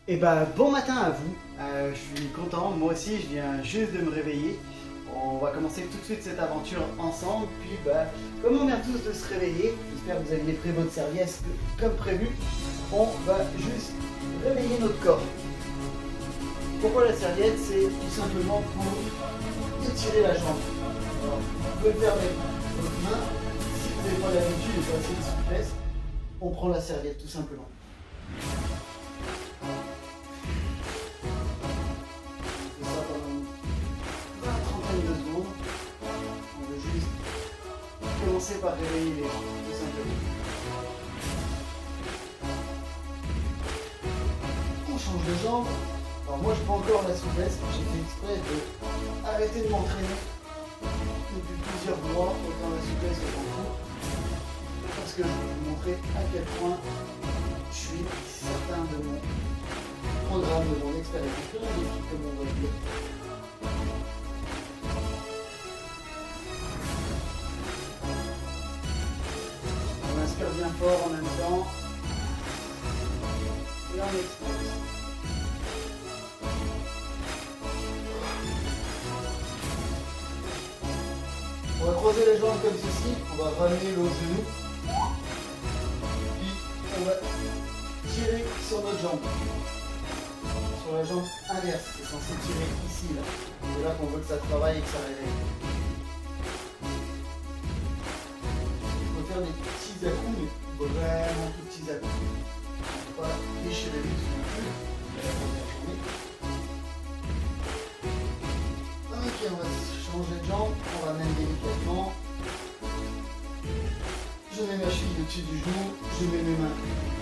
Et bah bon matin à vous, je suis content, moi aussi je viens juste de me réveiller. On va commencer tout de suite cette aventure ensemble, puis bah comme on vient tous de se réveiller, j'espère que vous aviez pris votre serviette comme prévu, on va juste réveiller notre corps. Pourquoi la serviette? C'est tout simplement pour étirer la jambe. Alors, vous pouvez le faire avec votre main, si vous n'avez pas l'habitude et pas assez de souplesse, on prend la serviette tout simplement. Commencer par réveiller les jambes, tout simplement. On change de jambe. Alors moi je prends encore la souplesse, j'ai fait exprès d'arrêter de m'entraîner depuis plusieurs mois, autant la souplesse que tout, parce que je vais vous montrer à quel point je suis certain de mon programme, de mon expérience, de mon défi, comme on va dire. Bien fort en même temps et on expose. On va croiser les jambes comme ceci, on va ramener le genou, puis on va tirer sur notre jambe, sur la jambe inverse, c'est censé tirer ici là, c'est là qu'on veut que ça travaille et que ça réveille. Il faut faire des petits à-coups, mais vraiment tout petits à-coups. Il ne faut pas déchirer les muscles non plus. Ok, on va changer de jambe, on ramène délicatement. Je mets ma cheville au-dessus du genou, je mets mes mains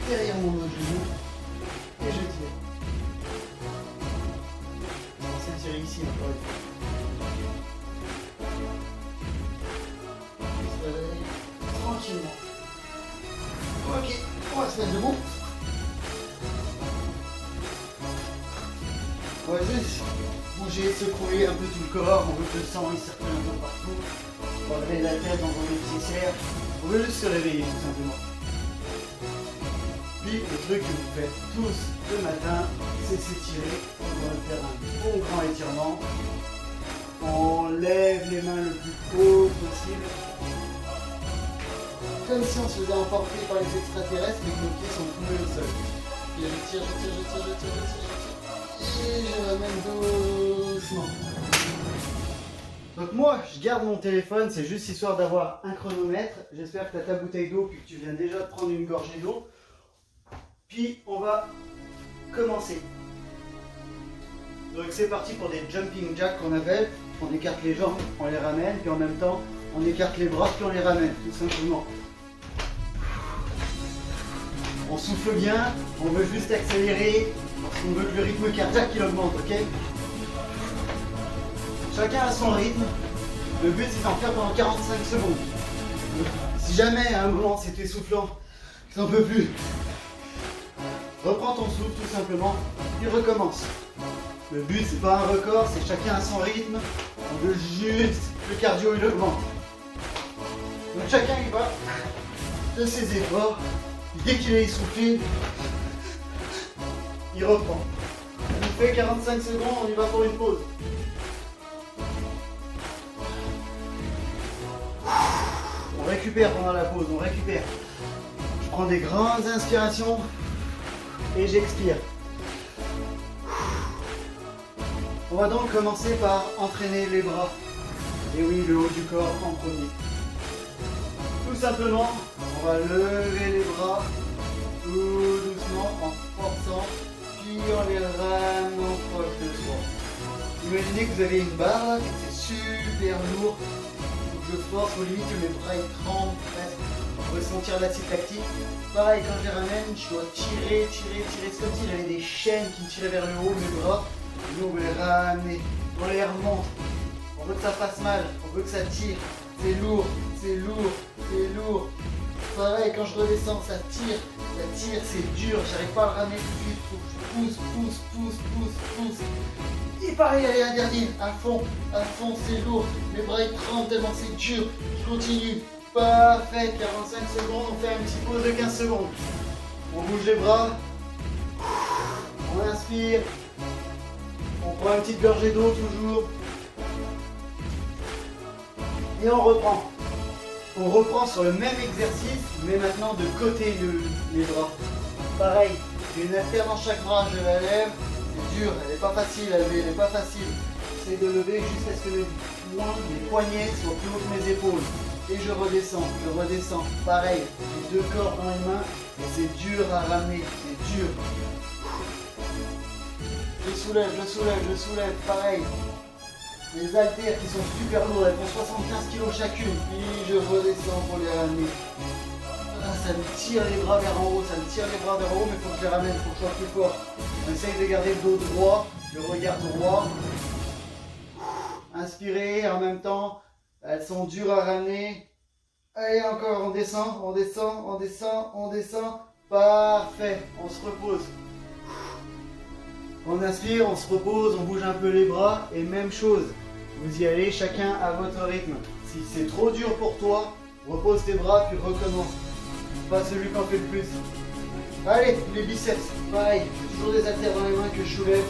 derrière mon autre genou et je tire. Je pense à tirer ici encore une fois. On se réveille tranquillement. Ok, on va se mettre debout. On va juste bouger, secouer un peu tout le corps, on veut que le sang il circule un peu partout. On va lever la tête dans un nécessaire. On veut juste se réveiller tout simplement. Puis le truc que vous faites tous le matin, c'est s'étirer. On va faire un bon grand étirement. On lève les mains le plus haut possible. Comme si on se faisait emporter par les extraterrestres, mais que nos pieds sont tombés au sol. Et je tire. Et je ramène doucement. Donc moi, je garde mon téléphone, c'est juste histoire d'avoir un chronomètre. J'espère que tu as ta bouteille d'eau, puis que tu viens déjà de prendre une gorgée d'eau. Puis on va commencer. Donc c'est parti pour des jumping jacks qu'on appelle. On écarte les jambes, on les ramène, puis en même temps, on écarte les bras, puis on les ramène, tout simplement. On souffle bien, on veut juste accélérer, parce qu'on veut que le rythme cardiaque il augmente, ok? Chacun a son rythme, le but c'est d'en faire pendant 45 secondes. Si jamais à un moment c'est essoufflant, que t'en peux plus, reprends ton souffle tout simplement, puis recommence. Le but c'est pas un record, c'est chacun a son rythme, on veut juste que le cardio il augmente. Donc chacun il va de ses efforts. Dès qu'il est essoufflé, il reprend. On fait 45 secondes, on y va pour une pause. On récupère pendant la pause, on récupère. Je prends des grandes inspirations et j'expire. On va donc commencer par entraîner les bras. Et oui, le haut du corps en premier. Tout simplement, on va lever les bras tout doucement en forçant, puis en les ramenant proche de soi. Imaginez que vous avez une barre là, c'est super lourd. Il faut que je force aux limites que mes bras ils tremblent presque. On peut sentir l'acide lactique. Pareil, quand je les ramène, je dois tirer. C'est comme s'il y avait des chaînes qui me tiraient vers le haut, mes bras. Nous, on les ramener, on les remonte. On veut que ça fasse mal, on veut que ça tire. C'est lourd. Pareil, quand je redescends, ça tire, c'est dur, j'arrive pas à le ramener tout de suite, faut que je pousse. Et pareil, allez, un dernier, à fond, c'est lourd, mes bras ils tremblent tellement c'est dur, je continue, parfait, 45 secondes, on fait une petite pause de 15 secondes. On bouge les bras, on inspire. inspire. On prend une petite gorgée d'eau toujours. Et on reprend. On reprend sur le même exercice, mais maintenant de côté les bras. Pareil, j'ai une haltère dans chaque bras, je la lève. C'est dur, elle n'est pas facile à lever, elle n'est pas facile. J'essaie de lever jusqu'à ce que mes poignets soient plus haut que mes épaules. Et je redescends. Pareil, j'ai 2 cordes dans les mains et c'est dur à ramener, c'est dur. Je soulève, pareil. Les haltères qui sont super lourdes, elles font 75 kg chacune. Puis je redescends pour les ramener. Ah, ça me tire les bras vers en haut, mais il faut que je les ramène, il faut que je sois plus fort. On essaye de garder le dos droit, le regard droit. Inspirez en même temps. Elles sont dures à ramener. Allez, encore, on descend. Parfait, on se repose. On inspire, on se repose, on bouge un peu les bras. Et même chose, vous y allez chacun à votre rythme. Si c'est trop dur pour toi, repose tes bras puis recommence. Pas celui qui en fait le plus. Allez, les biceps, pareil. J'ai toujours des haltères dans les mains que je soulève.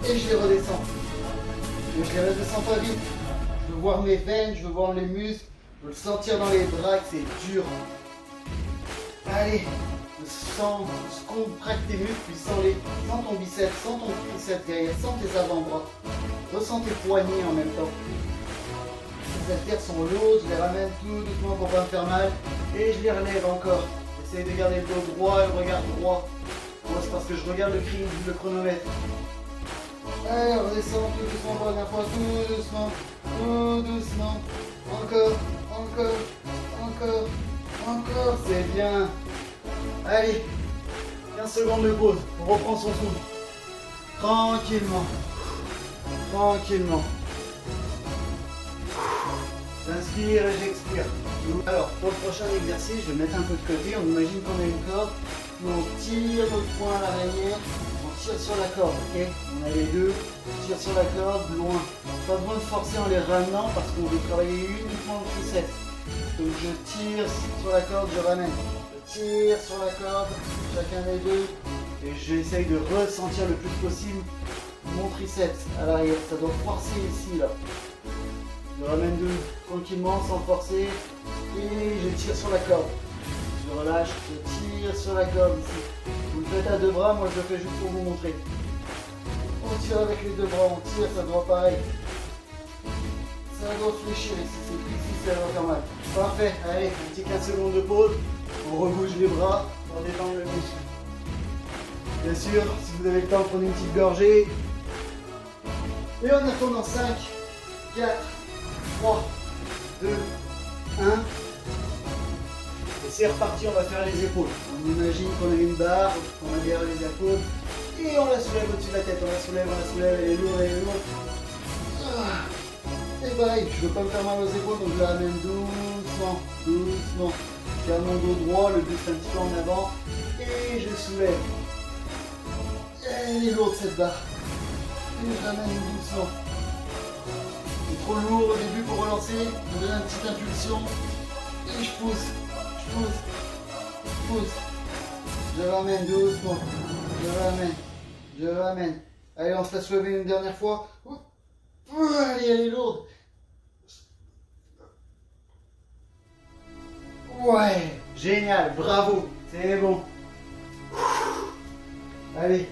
Et je les redescends. Mais je les redescends pas vite. Je veux voir mes veines, je veux voir les muscles. Je veux le sentir dans les bras que c'est dur. Allez, sens, contracte tes muscles, puis sens ton biceps, sens ton triceps derrière, sens tes avant-bras. Ressens tes poignets en même temps. Les haltères sont lourdes, je les ramène tout doucement pour pas me faire mal. Et je les relève encore. J'essaye de garder le dos droit et le regard droit. Moi, c'est parce que je regarde le chronomètre. Allez, on redescend tout doucement pour la dernière fois, tout doucement. Encore, c'est bien. Allez, 15 secondes de pause, on reprend son souffle. Tranquillement. J'inspire et j'expire. Alors, pour le prochain exercice, je vais mettre un peu de côté. On imagine qu'on a une corde, puis on tire notre poing à l'arrière. Tire sur la corde, ok? On a les deux, tire sur la corde, loin. Pas besoin de forcer en les ramenant parce qu'on veut travailler uniquement le triceps. Donc je tire sur la corde, je ramène. Je tire sur la corde, chacun des deux. Et j'essaye de ressentir le plus possible mon triceps à l'arrière. Ça doit forcer ici, là. Je ramène deux tranquillement, sans forcer. Et je tire sur la corde. Je relâche, je tire sur la corde ici. Vous le faites à 2 bras, moi je le fais juste pour vous montrer. On tire avec les 2 bras, on tire, ça doit pareil. Ça doit fléchir ici, c'est plus ici, ça va faire mal. Parfait, allez, un petit 15 secondes de pause. On rebouge les bras pour détendre le muscle. Bien sûr, si vous avez le temps, prenez une petite gorgée. Et on retourne en 5, 4, 3, 2, 1. Et c'est reparti, on va faire les épaules. On imagine qu'on a une barre, qu'on a derrière les épaules. Et on la soulève au-dessus de la tête. On la soulève, elle est lourde, Et pareil, je ne veux pas me faire mal aux épaules, donc je la ramène doucement. Je garde mon dos droit, le buste un petit peu en avant. Et je soulève. Elle est lourde cette barre. Et je ramène doucement. C'est trop lourd au début pour relancer. Je donne une petite impulsion. Et je pousse. Je ramène doucement. Je ramène. Allez, on se laisse lever une dernière fois. Allez, elle est lourde. Ouais, génial, bravo, c'est bon. Allez,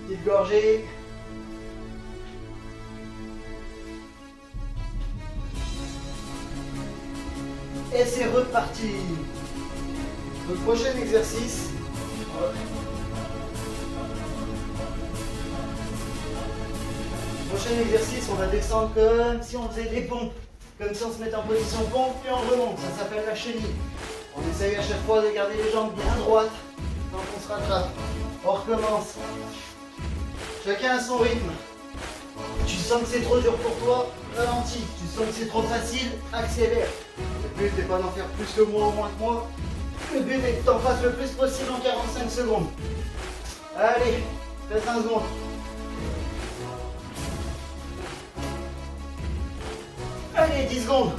petite gorgée. Et c'est reparti. Le prochain exercice. On va descendre comme si on faisait des pompes. Comme si on se mettait en position pompe, puis on remonte. Ça s'appelle la chenille. On essaye à chaque fois de garder les jambes bien droites tant qu'on se rattrape. On recommence. Chacun à son rythme. Tu sens que c'est trop dur pour toi, ralentis. Tu sens que c'est trop facile, accélère. Le but n'est pas d'en faire plus que moi ou moins que moi. Le but est que tu en fasses le plus possible en 45 secondes. Allez, fais 5 secondes. Allez, 10 secondes.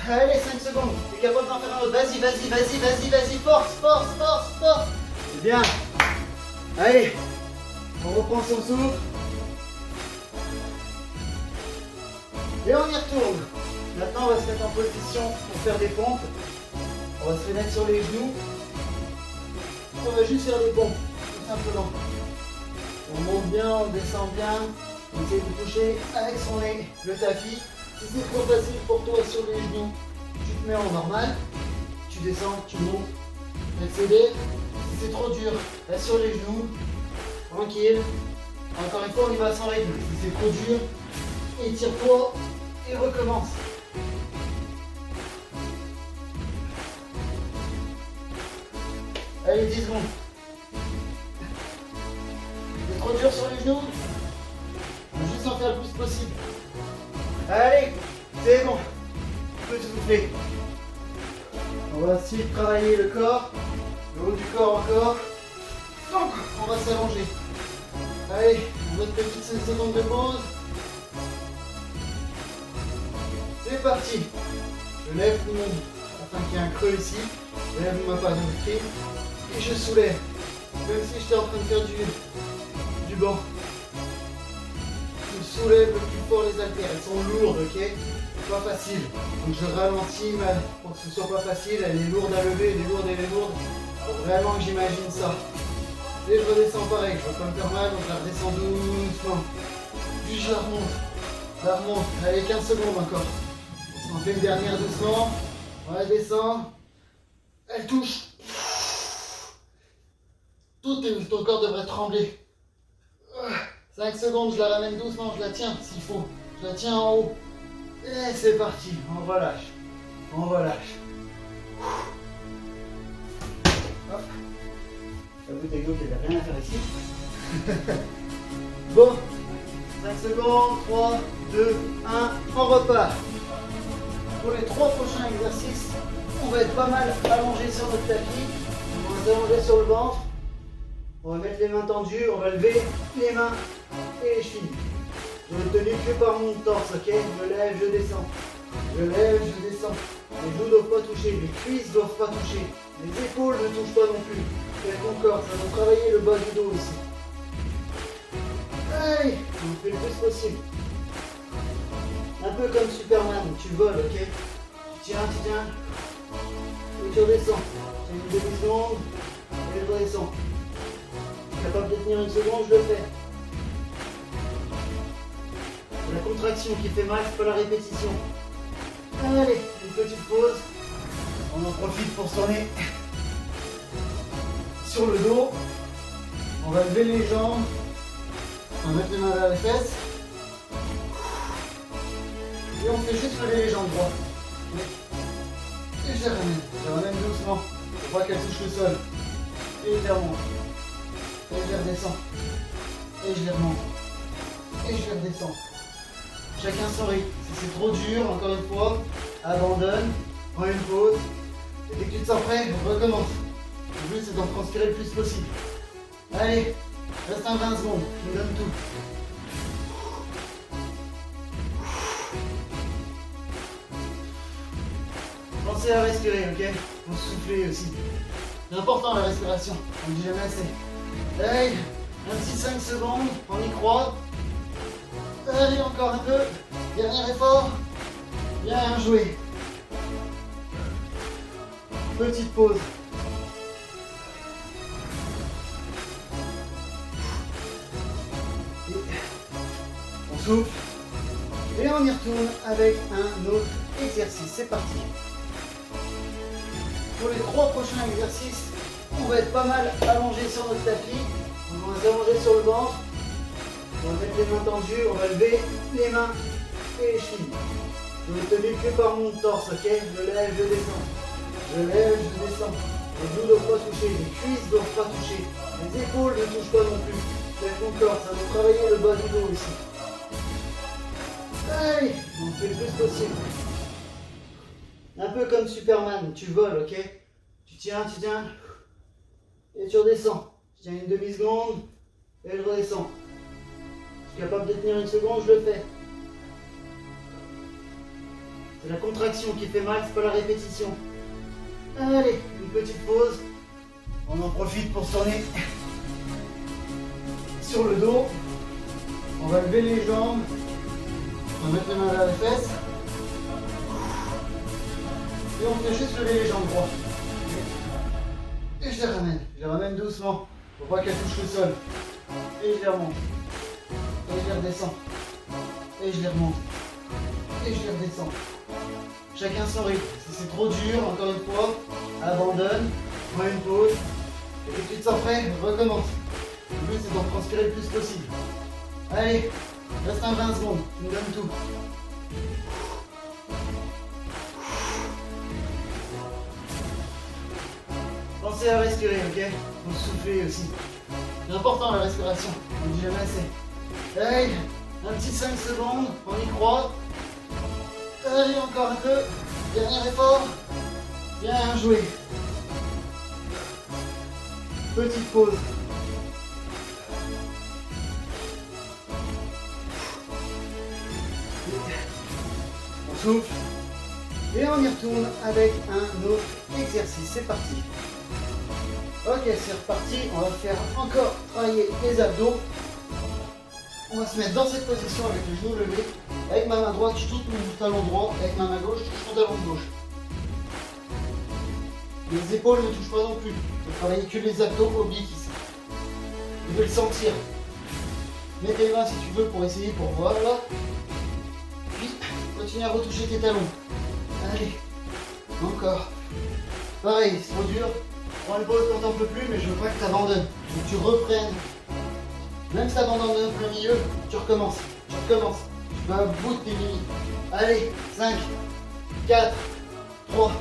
Allez, 5 secondes. Tu es capable d'en faire un autre. Vas-y, vas-y, vas-y, vas-y, vas-y. Force, force, force, force. C'est bien. Allez, on reprend son souffle. Et on y retourne. Maintenant, on va se mettre en position pour faire des pompes. On va se mettre sur les genoux. On va juste faire des pompes, tout simplement. On monte bien, on descend bien. On essaie de toucher avec son nez le tapis. Si c'est trop facile pour toi sur les genoux, tu te mets en normal. Tu descends, tu montes. Accélère. Si c'est trop dur, reste sur les genoux. Tranquille. Encore une fois, on y va sans rythme. Si c'est trop dur, étire-toi et recommence. Allez, 10 secondes. C'est trop dur sur les genoux. On va juste en faire le plus possible. Allez, c'est bon. Tu peux te souffler. On va ensuite travailler le corps, le haut du corps encore. Donc, on va s'allonger. Allez, on va une petite 5 secondes de pause. C'est parti. Je lève tout le monde afin qu'il y ait un creux ici. Je lève ma part de pied et je soulève. Même si j'étais en train de faire du banc. Je soulève le plus fort les haltères. Elles sont lourdes, ok? C'est pas facile. Donc je ralentis pour que ce soit pas facile. Elle est lourde à lever, elle est lourde, elle est lourde. Faut vraiment que j'imagine ça. Et je redescends pareil. Je vais pas me faire mal, donc je la redescends doucement. Puis je la remonte. Je la remonte. Allez, 15 secondes encore. On fait une dernière doucement. On la descend. Elle touche. Ton corps devrait trembler. 5 secondes, je la ramène doucement, je la tiens s'il faut. Je la tiens en haut. Et c'est parti. On relâche. On relâche. Hop. La bouteille d'eau qui n'avait rien à faire ici. Bon. 5 secondes. 3, 2, 1. On repart. Pour les 3 prochains exercices, on va être pas mal allongé sur notre tapis. On va s'allonger sur le ventre. On va mettre les mains tendues. On va lever les mains et les chevilles. Je ne tenir que par mon torse, ok? Je lève, je descends. Je lève, je descends. Les genoux ne doivent pas toucher, les cuisses ne doivent pas toucher. Les épaules ne touchent pas non plus. Fais ton corps, ça va travailler le bas du dos ici. Allez, on fait le plus possible. Un peu comme Superman, tu voles, ok? Tu tiens, et tu redescends. C'est une demi-seconde, et je redescends. Je suis capable de tenir une seconde, je le fais. C'est la contraction qui fait mal, c'est pas la répétition. Allez, une petite pause. On en profite pour se tourner sur le dos. On va lever les jambes. On va mettre les mains vers les fesses. Et on fait juste lever les jambes droites. Et je les ramène doucement. Pour pas qu'elles touchent le sol. Et je les remonte. Et je les redescends. Et je les remonte. Et je les redescends. Chacun son rythme. Si c'est trop dur, encore une fois, abandonne, prends une pause. Et dès que tu te sens prêt, recommence. Le but c'est d'en transpirer le plus possible. Allez, reste un 20 secondes, je me donne tout. Pensez à respirer, ok? Pour souffler aussi. C'est important la respiration, on ne dit jamais assez. Allez, un petit 5 secondes, on y croit. Allez, encore un peu. Dernier effort. Bien joué. Petite pause. Et on souffle. Et on y retourne avec un autre exercice. C'est parti. Pour les 3 prochains exercices, on va être pas mal allongé sur notre tapis. On va s'allonger sur le ventre. On va mettre les mains tendues, on va lever les mains et les chevilles. Je ne tenir que par mon torse, ok? Je lève, je descends. Je lève, je descends. Les genoux ne doivent pas toucher, les cuisses ne doivent pas toucher. Les épaules ne touchent pas non plus. Fais ton corps, ça va travailler le bas du dos ici. Allez, on fait le plus possible. Un peu comme Superman, tu voles, ok? Tu tiens, et tu redescends. Tu tiens une demi-seconde, et je redescends. Je suis capable de tenir une seconde, je le fais. C'est la contraction qui fait mal, c'est pas la répétition. Allez, une petite pause. On en profite pour se tourner sur le dos. On va lever les jambes. On va mettre les mains vers les fesses. Et on fait juste lever les jambes droites. Et je les ramène. Je les ramène doucement. Faut pas qu'elles touchent le sol. Et je les remonte. Et je les redescends. Et je les remonte. Et je les redescends. Chacun son rythme. Si c'est trop dur, encore une fois, abandonne, prends une pause. Et dès que tu te sens prêt, recommence. Le but c'est d'en transpirer le plus possible. Allez, reste un 20 secondes. Tu me donnes tout. Pensez à respirer, ok? Faut souffler aussi. C'est important la respiration, on ne dit jamais assez. Allez, un petit 5 secondes, on y croit. Allez, encore un peu. Dernier effort. Bien joué. Petite pause. On souffle. Et on y retourne avec un autre exercice. C'est parti. Ok, c'est reparti. On va faire encore travailler les abdos. On va se mettre dans cette position avec les genoux levés. Avec ma main droite, je touche mon talon droit. Avec ma main gauche, je touche mon talon gauche. Les épaules ne touchent pas non plus. Je vais travailler que les abdos obliques ici. Tu veux le sentir. Mets tes mains si tu veux pour essayer pour voilà. Puis continue à retoucher tes talons. Allez. Encore. Pareil, c'est trop dur. Prends une pause quand t'en peux plus, mais je veux pas que tu abandonnes. Il faut que tu reprennes. Même si tu abandonnes un plein milieu, tu recommences. Tu recommences. Tu vas à bout de tes limites. Allez, 5, 4, 3,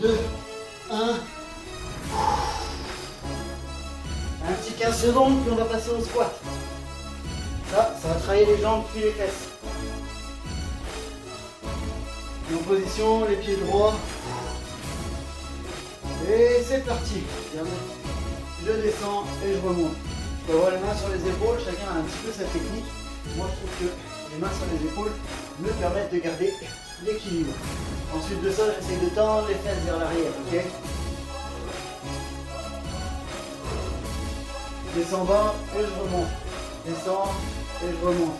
2, 1. Un petit 15 secondes, puis on va passer au squat. Ça va travailler les jambes puis les fesses. Et en position, les pieds droits. Et c'est parti. Regardez. Je descends et je remonte. Je peux avoir les mains sur les épaules, chacun a un petit peu sa technique. Moi je trouve que les mains sur les épaules me permettent de garder l'équilibre. Ensuite de ça, j'essaie de tendre les fesses vers l'arrière, ok? Je descends bas et je remonte. Je descends et je remonte.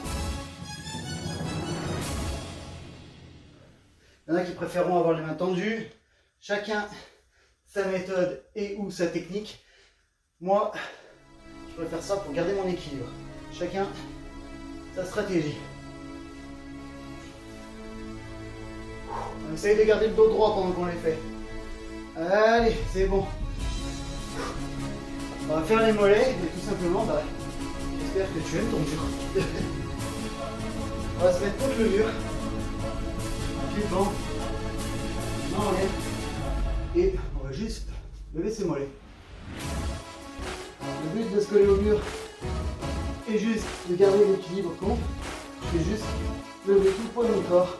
Il y en a qui préféreront avoir les mains tendues. Chacun sa méthode et ou sa technique. Moi, je préfère ça pour garder mon équilibre. Chacun sa stratégie. On essaye de garder le dos droit pendant qu'on les fait. Allez, c'est bon. On va faire les mollets, mais tout simplement, j'espère que tu aimes ton mur. On va se mettre contre le mur. Pied devant. Main en l'air. Et on va juste lever ses mollets. Le but de se coller au mur est juste de garder l'équilibre compte. Je vais juste lever tout le poids de mon corps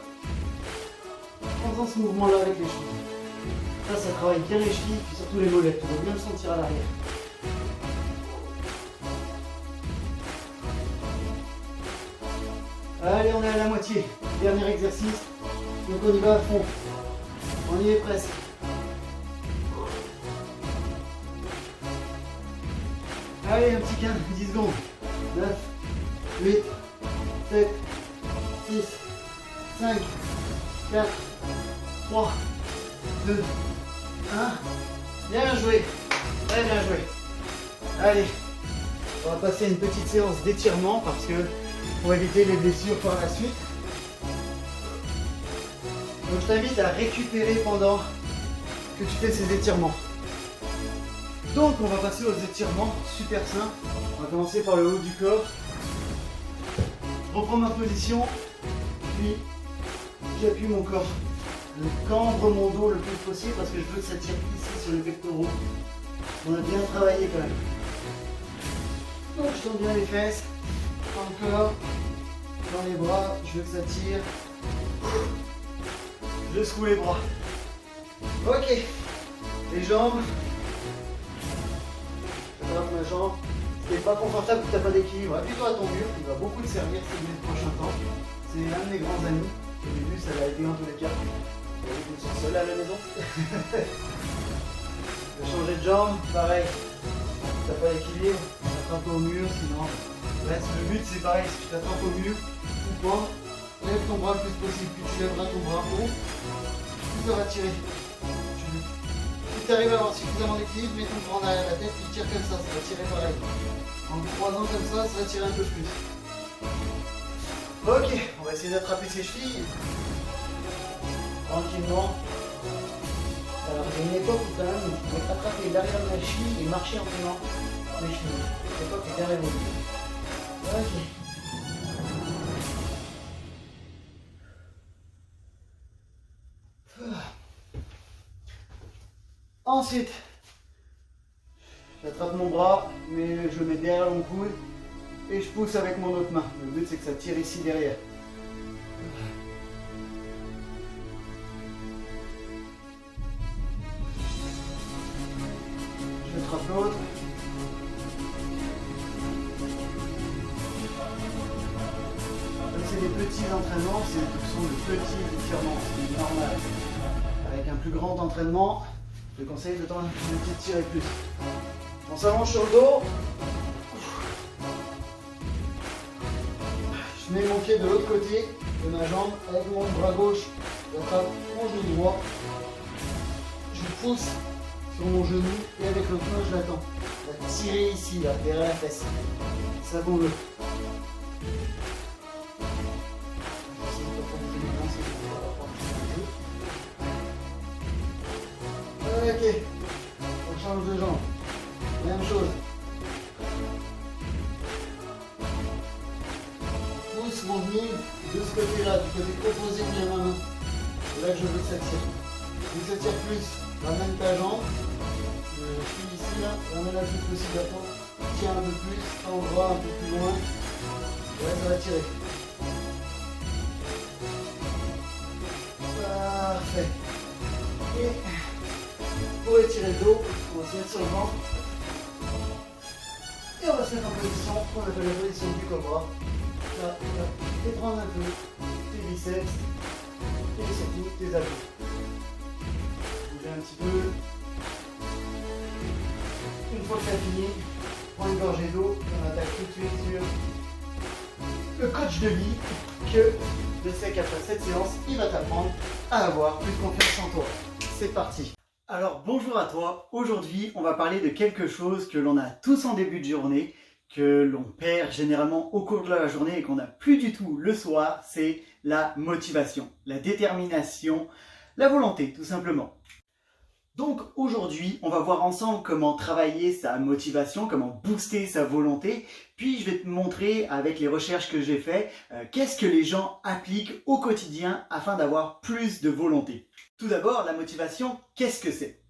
en faisant ce mouvement-là avec les chevilles. Ça travaille bien les chevilles et surtout les mollets. On va bien le sentir à l'arrière. Allez, on est à la moitié. Dernier exercice. Donc on y va à fond. On y est presque. Allez, un petit 15, 10 secondes. 9, 8, 7, 6, 5, 4, 3, 2, 1. Bien joué. Très bien joué. Allez, on va passer à une petite séance d'étirement parce que pour éviter les blessures par la suite. Donc je t'invite à récupérer pendant que tu fais ces étirements. Donc on va passer aux étirements super simples. On va commencer par le haut du corps. Je reprends ma position, puis j'appuie mon corps. Je cambre mon dos le plus possible parce que je veux que ça tire ici sur les pectoraux. On a bien travaillé quand même. Donc je tends bien les fesses, encore, dans les bras, je veux que ça tire. Je secoue les bras. Ok, les jambes. Je rattrape ma jambe. Si t'es pas confortable ou que t'as pas d'équilibre, appuie-toi à ton mur, il va beaucoup te servir ces prochains temps. C'est un de mes grands amis. Au début, ça l'a aidé en tous les cas. Vous êtes seul à la maison. De changer de jambe, pareil. Si t'as pas l'équilibre, t'attrapes au mur, sinon. Reste, le but c'est pareil, si tu t'attrapes au mur, ou pas, lève ton bras le plus possible, puis tu lèveras ton bras haut, tu te tirer. Si tu arrives à avoir suffisamment d'équilibre, mets ton bras en arrière de la tête, puis tire comme ça va tirer pareil. En croisant comme ça va tirer un peu plus. Ok, on va essayer d'attraper ses chevilles. Tranquillement. Alors il y a une époque où quand même on pouvait attraper l'arrière de la cheville et marcher en tenant les chevilles. Cette époque est bien révolue. Ok. Ensuite, j'attrape mon bras, mais je le mets derrière mon coude et je pousse avec mon autre main. Le but c'est que ça tire ici derrière. Je attrape l'autre. C'est des petits entraînements, ce sont de petits étirements, c'est normal. Avec un plus grand entraînement, je te conseille de tirer plus. On s'allonge sur le dos. Je mets mon pied de l'autre côté de ma jambe avec mon bras gauche. J'attrape mon genou droit. Je pousse sur mon genou et avec l'autre main je l'attends. Je vais tirer ici, là, derrière la fesse. Ça qu'on veut. Ok, on change de jambe. Même chose. Pousse mon genou de ce côté-là, du côté opposé de ma main. C'est là que je veux que ça tire. Si ça tire plus, ramène ta jambe. Je suis ici là, ramène-la le plus possible à toi. Tiens un peu plus, tends le bras un peu plus loin. Ouais, ça va tirer. Parfait. Et pour étirer le dos, on va se mettre sur le ventre. Et on va se mettre en position qu'on appelle la position du cobra. Là, et prendre un peu tes biceps et surtout tes abdos. Bouger un petit peu. Une fois que ça fini, prends une gorgée d'eau et on attaque tout de suite sur le coach de vie que je sais qu'après cette séance, il va t'apprendre à avoir plus confiance en toi. C'est parti. Alors bonjour à toi, aujourd'hui on va parler de quelque chose que l'on a tous en début de journée, que l'on perd généralement au cours de la journée et qu'on n'a plus du tout le soir, c'est la motivation, la détermination, la volonté tout simplement. Donc aujourd'hui on va voir ensemble comment travailler sa motivation, comment booster sa volonté, puis je vais te montrer avec les recherches que j'ai faites qu'est-ce que les gens appliquent au quotidien afin d'avoir plus de volonté. Tout d'abord, la motivation, qu'est-ce que c'est?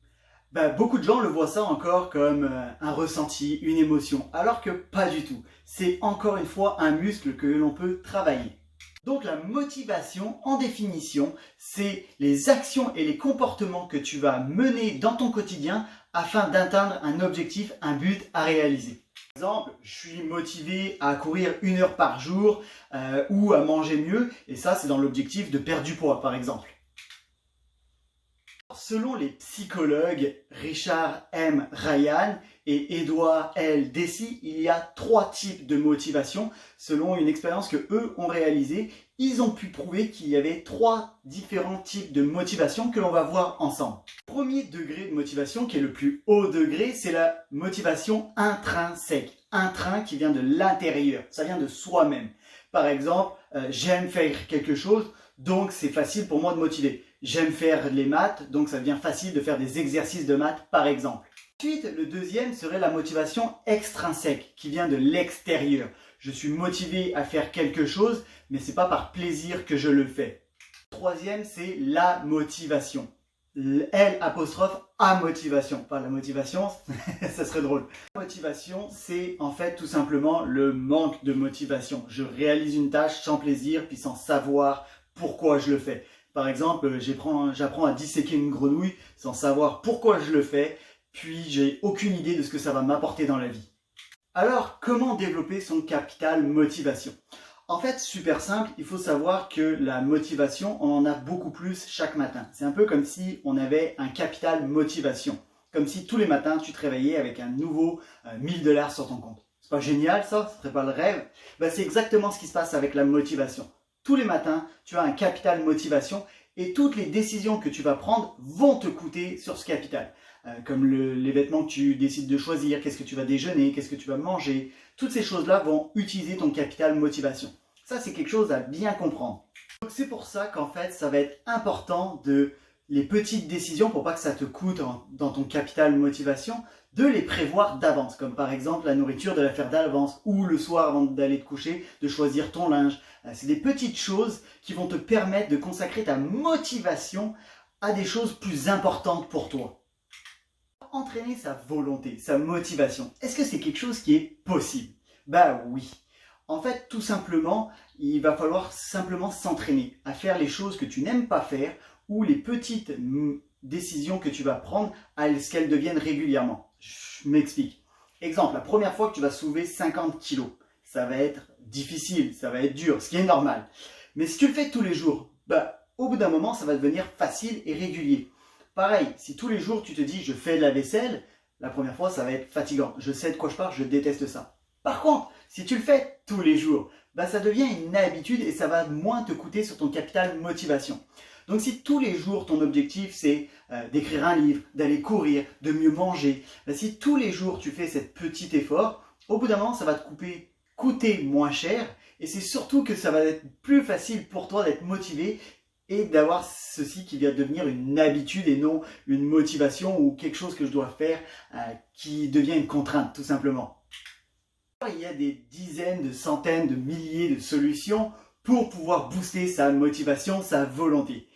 Beaucoup de gens le voient ça encore comme un ressenti, une émotion, alors que pas du tout. C'est encore une fois un muscle que l'on peut travailler. Donc la motivation, en définition, c'est les actions et les comportements que tu vas mener dans ton quotidien afin d'atteindre un objectif, un but à réaliser. Par exemple, je suis motivé à courir 1 heure par jour ou à manger mieux, et ça c'est dans l'objectif de perdre du poids par exemple. Selon les psychologues Richard M. Ryan et Edward L. Deci, il y a 3 types de motivation. Selon une expérience que eux ont réalisée, ils ont pu prouver qu'il y avait 3 différents types de motivation que l'on va voir ensemble. Le premier degré de motivation, qui est le plus haut degré, c'est la motivation intrinsèque. Intrinsèque qui vient de l'intérieur, ça vient de soi-même. Par exemple, j'aime faire quelque chose, donc c'est facile pour moi de motiver. J'aime faire les maths, donc ça devient facile de faire des exercices de maths par exemple. Ensuite, le deuxième serait la motivation extrinsèque, qui vient de l'extérieur. Je suis motivé à faire quelque chose, mais c'est pas par plaisir que je le fais. Le troisième, c'est la motivation. L apostrophe A motivation, pas la motivation, ça serait drôle. La motivation, c'est en fait tout simplement le manque de motivation. Je réalise une tâche sans plaisir, puis sans savoir pourquoi je le fais. Par exemple, j'apprends à disséquer une grenouille sans savoir pourquoi je le fais, puis j'ai aucune idée de ce que ça va m'apporter dans la vie. Alors, comment développer son capital motivation? En fait, super simple, il faut savoir que la motivation, on en a beaucoup plus chaque matin. C'est un peu comme si on avait un capital motivation. Comme si tous les matins, tu te réveillais avec un nouveau 1000 $ sur ton compte. C'est pas génial ça? Ce serait pas le rêve? Ben, c'est exactement ce qui se passe avec la motivation. Tous les matins, tu as un capital motivation et toutes les décisions que tu vas prendre vont te coûter sur ce capital. Comme les vêtements que tu décides de choisir, qu'est-ce que tu vas déjeuner, qu'est-ce que tu vas manger. Toutes ces choses-là vont utiliser ton capital motivation. Ça, c'est quelque chose à bien comprendre. Donc c'est pour ça qu'en fait, ça va être important de les petites décisions, pour pas que ça te coûte dans ton capital motivation, de les prévoir d'avance. Comme par exemple la nourriture, de la faire d'avance, ou le soir avant d'aller te coucher, de choisir ton linge. C'est des petites choses qui vont te permettre de consacrer ta motivation à des choses plus importantes pour toi. Entraîner sa volonté, sa motivation, est-ce que c'est quelque chose qui est possible? Bah oui. En fait, tout simplement, il va falloir simplement s'entraîner à faire les choses que tu n'aimes pas faire ou les petites décisions que tu vas prendre à ce qu'elles deviennent régulièrement. Je m'explique. Exemple, la première fois que tu vas soulever 50 kilos, ça va être difficile, ça va être dur, ce qui est normal. Mais si tu le fais tous les jours, bah, au bout d'un moment, ça va devenir facile et régulier. Pareil, si tous les jours tu te dis je fais de la vaisselle, la première fois ça va être fatigant. Je sais de quoi je parle, je déteste ça. Par contre, si tu le fais tous les jours, bah ça devient une habitude et ça va moins te coûter sur ton capital motivation. Donc si tous les jours ton objectif c'est d'écrire un livre, d'aller courir, de mieux manger, bah, si tous les jours tu fais cet petit effort, au bout d'un moment ça va te coûter moins cher et c'est surtout que ça va être plus facile pour toi d'être motivé et d'avoir ceci qui va devenir une habitude et non une motivation ou quelque chose que je dois faire qui devient une contrainte tout simplement. Il y a des dizaines, de centaines, de milliers de solutions pour pouvoir booster sa motivation, sa volonté.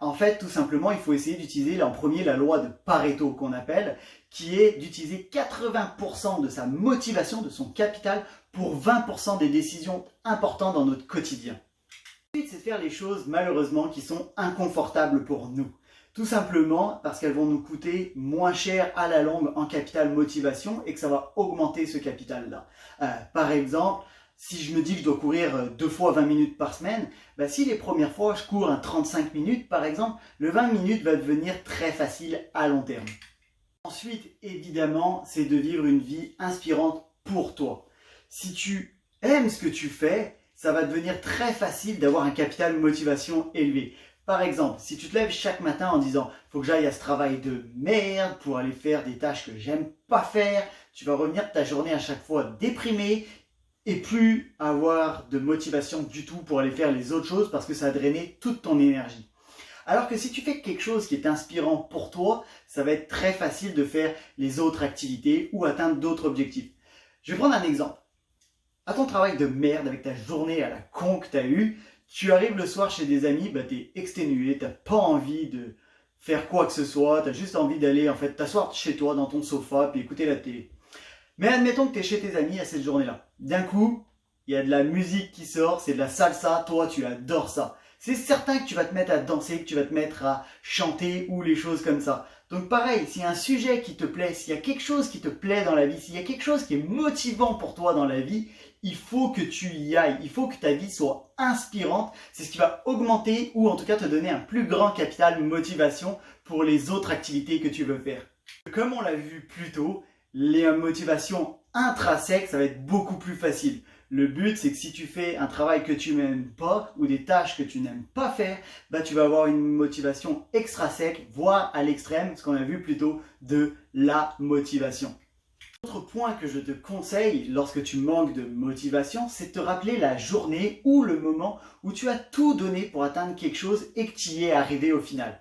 En fait, tout simplement, il faut essayer d'utiliser en premier la loi de Pareto qu'on appelle, qui est d'utiliser 80% de sa motivation, de son capital, pour 20% des décisions importantes dans notre quotidien. Ensuite, c'est de faire les choses, malheureusement, qui sont inconfortables pour nous. Tout simplement parce qu'elles vont nous coûter moins cher à la longue en capital motivation et que ça va augmenter ce capital-là. Par exemple, si je me dis que je dois courir 2 fois 20 minutes par semaine, bah si les premières fois je cours 35 minutes par exemple, le 20 minutes va devenir très facile à long terme. Ensuite, évidemment, c'est de vivre une vie inspirante pour toi. Si tu aimes ce que tu fais, ça va devenir très facile d'avoir un capital motivation élevé. Par exemple, si tu te lèves chaque matin en disant « faut que j'aille à ce travail de merde pour aller faire des tâches que j'aime pas faire », tu vas revenir de ta journée à chaque fois déprimé et plus avoir de motivation du tout pour aller faire les autres choses parce que ça a drainé toute ton énergie. Alors que si tu fais quelque chose qui est inspirant pour toi, ça va être très facile de faire les autres activités ou atteindre d'autres objectifs. Je vais prendre un exemple. À ton travail de merde avec ta journée à la con que tu as eue, tu arrives le soir chez des amis, bah, tu es exténué, tu n'as pas envie de faire quoi que ce soit, tu as juste envie d'aller en fait t'asseoir chez toi dans ton sofa puis écouter la télé. Mais admettons que tu es chez tes amis à cette journée-là. D'un coup, il y a de la musique qui sort, c'est de la salsa, toi tu adores ça. C'est certain que tu vas te mettre à danser, que tu vas te mettre à chanter ou les choses comme ça. Donc pareil, s'il y a un sujet qui te plaît, s'il y a quelque chose qui te plaît dans la vie, s'il y a quelque chose qui est motivant pour toi dans la vie, il faut que tu y ailles, il faut que ta vie soit inspirante. C'est ce qui va augmenter ou en tout cas te donner un plus grand capital motivation pour les autres activités que tu veux faire. Comme on l'a vu plus tôt, les motivations intrinsèques, ça va être beaucoup plus facile. Le but, c'est que si tu fais un travail que tu n'aimes pas ou des tâches que tu n'aimes pas faire, bah, tu vas avoir une motivation extrinsèque, voire à l'extrême, ce qu'on a vu plus tôt, de la motivation. Autre point que je te conseille lorsque tu manques de motivation, c'est de te rappeler la journée ou le moment où tu as tout donné pour atteindre quelque chose et que tu y es arrivé au final.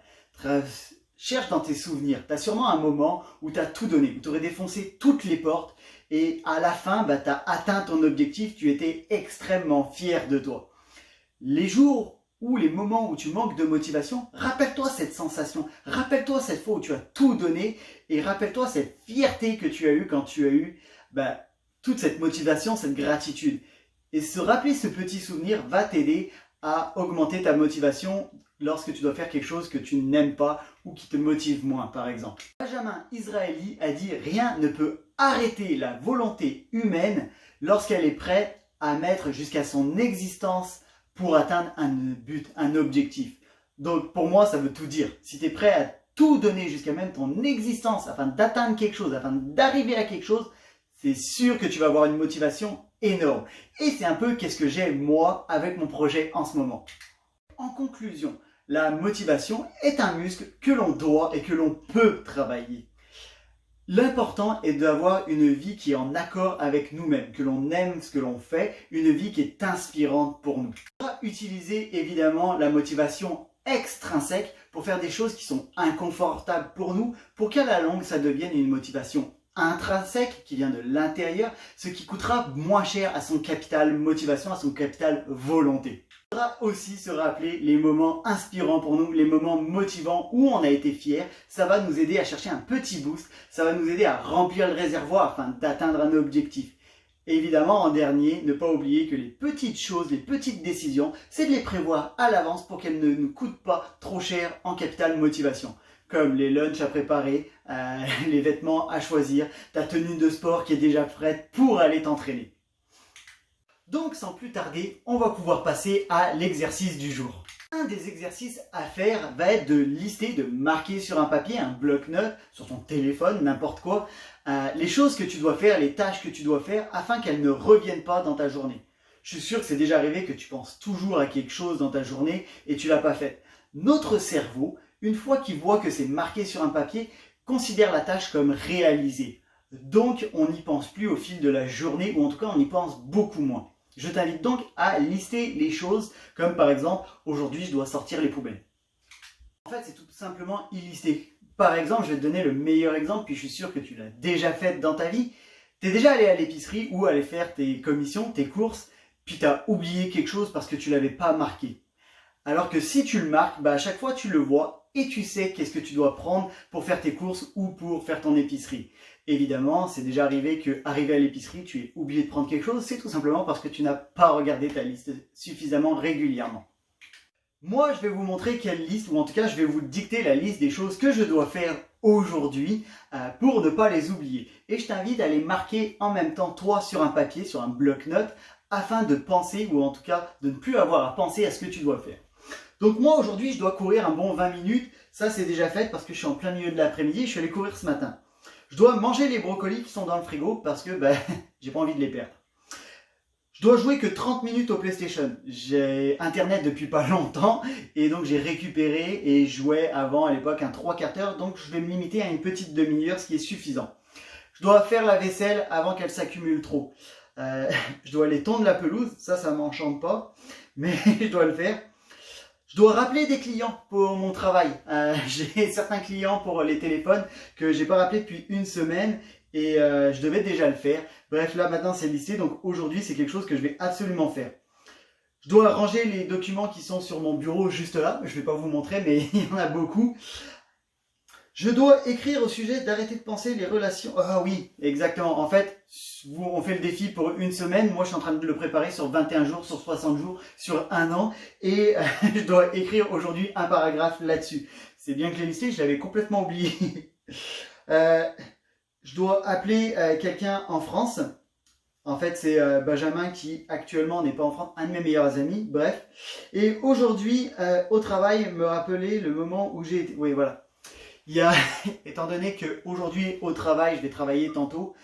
Cherche dans tes souvenirs, tu as sûrement un moment où tu as tout donné, où tu aurais défoncé toutes les portes et à la fin, bah, tu as atteint ton objectif, tu étais extrêmement fier de toi. Les jours ou les moments où tu manques de motivation, rappelle-toi cette sensation, rappelle-toi cette fois où tu as tout donné et rappelle-toi cette fierté que tu as eue quand tu as eu toute cette motivation, cette gratitude. Et se rappeler ce petit souvenir va t'aider à augmenter ta motivation lorsque tu dois faire quelque chose que tu n'aimes pas ou qui te motive moins, par exemple. Benjamin Disraeli a dit « Rien ne peut arrêter la volonté humaine lorsqu'elle est prête à mettre jusqu'à son existence pour atteindre un but, un objectif. Donc pour moi, ça veut tout dire. Si tu es prêt à tout donner jusqu'à même ton existence afin d'atteindre quelque chose, afin d'arriver à quelque chose, c'est sûr que tu vas avoir une motivation énorme. Et c'est un peu qu'est-ce que j'ai moi avec mon projet en ce moment. En conclusion, la motivation est un muscle que l'on doit et que l'on peut travailler. L'important est d'avoir une vie qui est en accord avec nous-mêmes, que l'on aime ce que l'on fait, une vie qui est inspirante pour nous. On va utiliser évidemment la motivation extrinsèque pour faire des choses qui sont inconfortables pour nous, pour qu'à la longue ça devienne une motivation intrinsèque qui vient de l'intérieur, ce qui coûtera moins cher à son capital motivation, à son capital volonté. Il faudra aussi se rappeler les moments inspirants pour nous, les moments motivants où on a été fiers. Ça va nous aider à chercher un petit boost, ça va nous aider à remplir le réservoir afin d'atteindre un objectif. Et évidemment, en dernier, ne pas oublier que les petites choses, les petites décisions, c'est de les prévoir à l'avance pour qu'elles ne nous coûtent pas trop cher en capital motivation. Comme les lunchs à préparer, les vêtements à choisir, ta tenue de sport qui est déjà prête pour aller t'entraîner. Donc sans plus tarder, on va pouvoir passer à l'exercice du jour. Un des exercices à faire va être de lister, de marquer sur un papier, un bloc-notes, sur ton téléphone, n'importe quoi, les choses que tu dois faire, les tâches que tu dois faire afin qu'elles ne reviennent pas dans ta journée. Je suis sûr que c'est déjà arrivé que tu penses toujours à quelque chose dans ta journée et tu l'as pas fait. Notre cerveau, une fois qu'il voit que c'est marqué sur un papier, considère la tâche comme réalisée. Donc on n'y pense plus au fil de la journée ou en tout cas on y pense beaucoup moins. Je t'invite donc à lister les choses comme par exemple, aujourd'hui je dois sortir les poubelles. En fait, c'est tout simplement y lister. Par exemple, je vais te donner le meilleur exemple, puis je suis sûr que tu l'as déjà fait dans ta vie. Tu es déjà allé à l'épicerie ou aller faire tes commissions, tes courses, puis tu as oublié quelque chose parce que tu ne l'avais pas marqué. Alors que si tu le marques, à chaque fois tu le vois et tu sais qu'est-ce que tu dois prendre pour faire tes courses ou pour faire ton épicerie. Évidemment, c'est déjà arrivé qu'arrivé à l'épicerie, tu aies oublié de prendre quelque chose, c'est tout simplement parce que tu n'as pas regardé ta liste suffisamment régulièrement. Moi, je vais vous montrer quelle liste, ou en tout cas, je vais vous dicter la liste des choses que je dois faire aujourd'hui pour ne pas les oublier. Et je t'invite à les marquer en même temps, toi, sur un papier, sur un bloc-notes, afin de penser, ou en tout cas, de ne plus avoir à penser à ce que tu dois faire. Donc moi, aujourd'hui, je dois courir un bon 20 minutes. Ça, c'est déjà fait parce que je suis en plein milieu de l'après-midi. Je suis allé courir ce matin. Je dois manger les brocolis qui sont dans le frigo parce que j'ai pas envie de les perdre. Je dois jouer que 30 minutes au PlayStation. J'ai internet depuis pas longtemps et donc j'ai récupéré et jouais avant à l'époque un 3/4 heure. Donc je vais me limiter à une petite demi-heure, ce qui est suffisant. Je dois faire la vaisselle avant qu'elle s'accumule trop. Je dois aller tondre la pelouse. Ça m'enchante pas, mais je dois le faire. Je dois rappeler des clients pour mon travail. J'ai certains clients pour les téléphones que j'ai pas rappelé depuis une semaine et je devais déjà le faire. Bref, là maintenant c'est listé, donc aujourd'hui c'est quelque chose que je vais absolument faire. Je dois ranger les documents qui sont sur mon bureau juste là. Je vais pas vous montrer, mais il y en a beaucoup. Je dois écrire au sujet d'arrêter de penser les relations. Ah oui, exactement. En fait, on fait le défi pour une semaine. Moi, je suis en train de le préparer sur 21 jours, sur 60 jours, sur un an. Et je dois écrire aujourd'hui un paragraphe là-dessus. C'est bien que je l'ai listé, je l'avais complètement oublié. Je dois appeler quelqu'un en France. En fait, c'est Benjamin qui actuellement n'est pas en France, un de mes meilleurs amis. Bref. Et aujourd'hui, au travail, me rappeler le moment où j'ai été... Oui, voilà. Étant donné qu'aujourd'hui au travail, je vais travailler tantôt,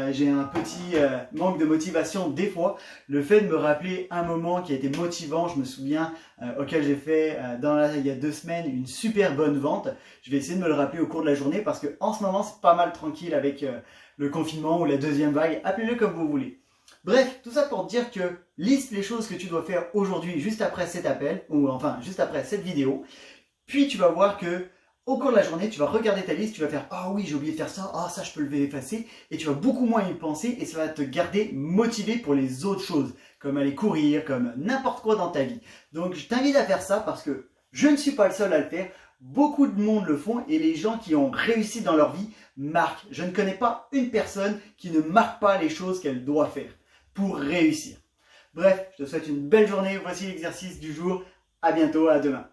j'ai un petit manque de motivation des fois. Le fait de me rappeler un moment qui a été motivant, je me souviens, auquel j'ai fait il y a 2 semaines une super bonne vente. Je vais essayer de me le rappeler au cours de la journée parce que en ce moment c'est pas mal tranquille avec le confinement ou la deuxième vague, appelez-le comme vous voulez. Bref, tout ça pour te dire que liste les choses que tu dois faire aujourd'hui juste après cet appel, ou enfin juste après cette vidéo. Puis tu vas voir que au cours de la journée, tu vas regarder ta liste, tu vas faire « Ah oui, j'ai oublié de faire ça, ah ça je peux le effacer » et tu vas beaucoup moins y penser et ça va te garder motivé pour les autres choses, comme aller courir, comme n'importe quoi dans ta vie. Donc je t'invite à faire ça parce que je ne suis pas le seul à le faire, beaucoup de monde le font et les gens qui ont réussi dans leur vie marquent. Je ne connais pas une personne qui ne marque pas les choses qu'elle doit faire pour réussir. Bref, je te souhaite une belle journée, voici l'exercice du jour, à bientôt, à demain.